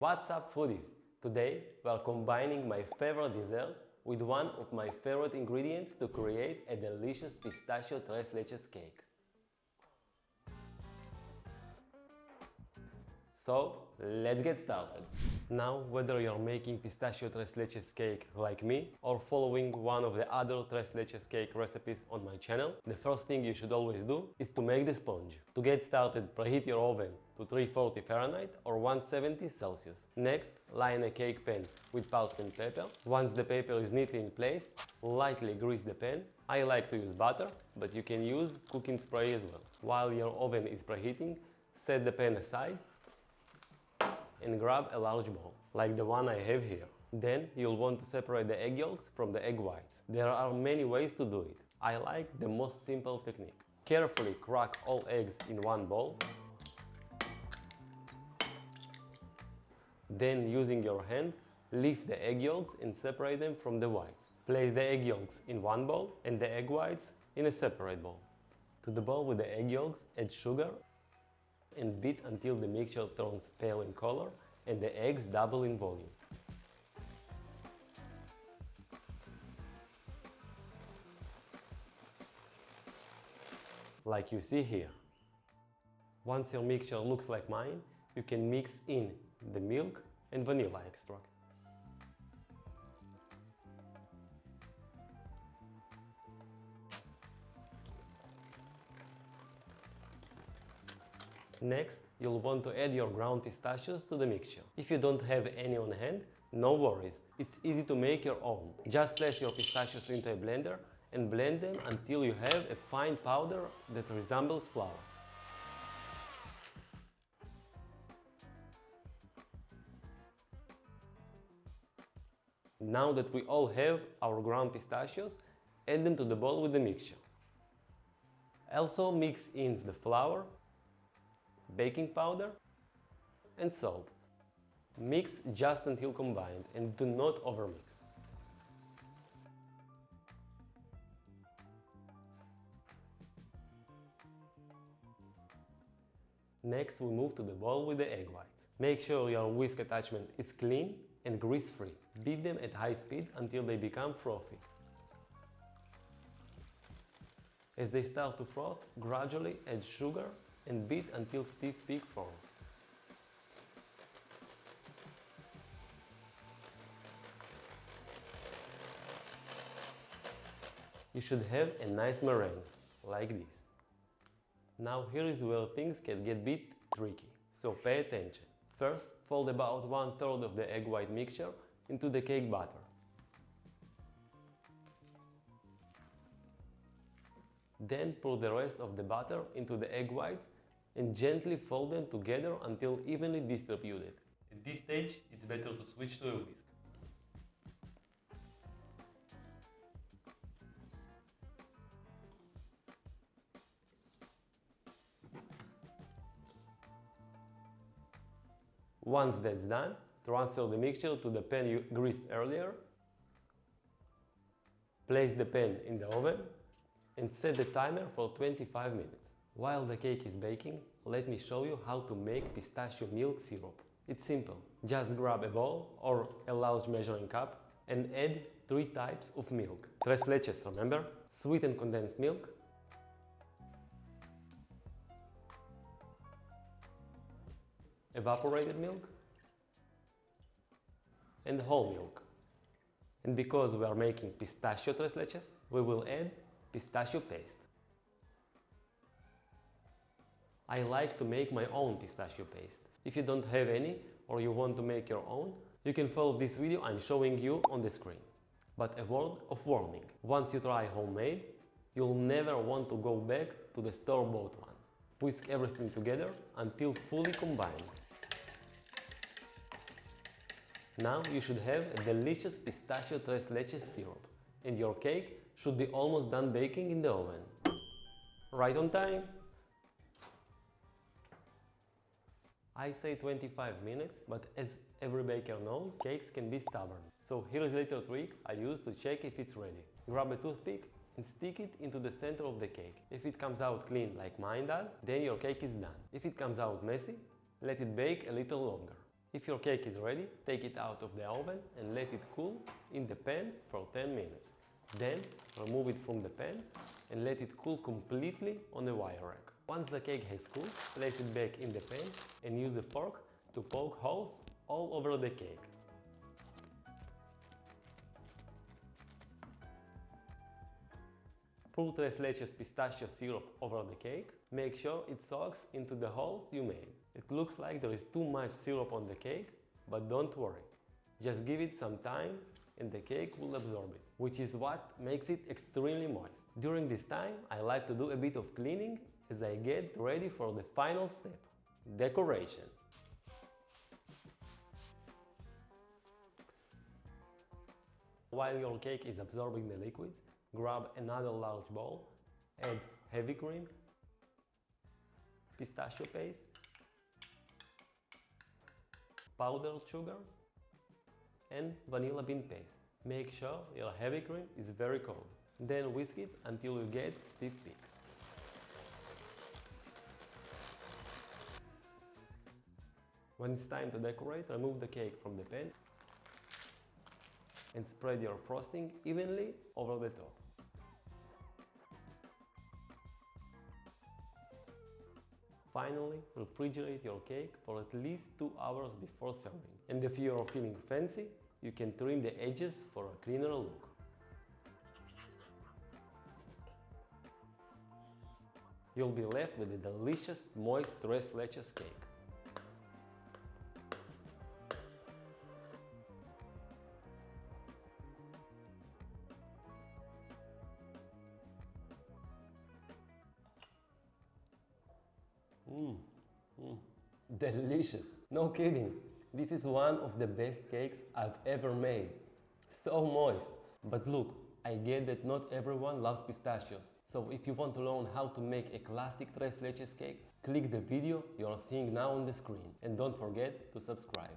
What's up, foodies? Today we are combining my favorite dessert with one of my favorite ingredients to create a delicious pistachio tres leches cake. So, let's get started. Now, whether you're making pistachio tres leches cake like me or following one of the other tres leches cake recipes on my channel, the first thing you should always do is to make the sponge. To get started, preheat your oven to 340 Fahrenheit or 170 Celsius. Next, line a cake pan with parchment paper. Once the paper is neatly in place, lightly grease the pan. I like to use butter, but you can use cooking spray as well. While your oven is preheating, set the pan aside and grab a large bowl, like the one I have here. Then you'll want to separate the egg yolks from the egg whites. There are many ways to do it. I like the most simple technique. Carefully crack all eggs in one bowl. Then, using your hand, lift the egg yolks and separate them from the whites. Place the egg yolks in one bowl and the egg whites in a separate bowl. To the bowl with the egg yolks, add sugar and beat until the mixture turns pale in color and the eggs double in volume. Like you see here. Once your mixture looks like mine, you can mix in the milk and vanilla extract. Next, you'll want to add your ground pistachios to the mixture. If you don't have any on hand, no worries, it's easy to make your own. Just place your pistachios into a blender and blend them until you have a fine powder that resembles flour. Now that we all have our ground pistachios, add them to the bowl with the mixture. Also mix in the flour, baking powder and salt. Mix just until combined and do not overmix. Next, we move to the bowl with the egg whites. Make sure your whisk attachment is clean and grease-free. Beat them at high speed until they become frothy. As they start to froth, gradually add sugar and beat until stiff peak form. You should have a nice meringue, like this. Now here is where things can get a bit tricky, so pay attention. First, fold about 1/3 of the egg white mixture into the cake batter. Then pour the rest of the batter into the egg whites and gently fold them together until evenly distributed. At this stage, it's better to switch to a whisk. Once that's done, transfer the mixture to the pan you greased earlier. Place the pan in the oven and set the timer for 25 minutes. While the cake is baking, let me show you how to make pistachio milk syrup. It's simple. Just grab a bowl or a large measuring cup and add 3 types of milk. Tres leches, remember? Sweetened condensed milk, evaporated milk, and whole milk. And because we are making pistachio tres leches, we will add pistachio paste. I like to make my own pistachio paste. If you don't have any or you want to make your own, you can follow this video I'm showing you on the screen. But a word of warning, once you try homemade, you'll never want to go back to the store-bought one. Whisk everything together until fully combined. Now you should have a delicious pistachio tres leches syrup, and your cake should be almost done baking in the oven. Right on time! I say 25 minutes, but as every baker knows, cakes can be stubborn. So here is a little trick I use to check if it's ready. Grab a toothpick and stick it into the center of the cake. If it comes out clean like mine does, then your cake is done. If it comes out messy, let it bake a little longer. If your cake is ready, take it out of the oven and let it cool in the pan for 10 minutes. Then remove it from the pan and let it cool completely on a wire rack. Once the cake has cooled, place it back in the pan and use a fork to poke holes all over the cake. Pour 3 Leches pistachio syrup over the cake. Make sure it soaks into the holes you made. It looks like there is too much syrup on the cake, but don't worry. Just give it some time and the cake will absorb it, which is what makes it extremely moist. During this time, I like to do a bit of cleaning as I get ready for the final step, decoration. While your cake is absorbing the liquids, grab another large bowl, add heavy cream, pistachio paste, powdered sugar, and vanilla bean paste. Make sure your heavy cream is very cold. Then whisk it until you get stiff peaks. When it's time to decorate, remove the cake from the pan and spread your frosting evenly over the top. Finally, refrigerate your cake for at least 2 hours before serving. And if you are feeling fancy, you can trim the edges for a cleaner look. You'll be left with a delicious, moist 3 Leches cake. Delicious! No kidding! This is one of the best cakes I've ever made. So moist! But look, I get that not everyone loves pistachios. So if you want to learn how to make a classic 3 Leches cake, click the video you are seeing now on the screen and don't forget to subscribe.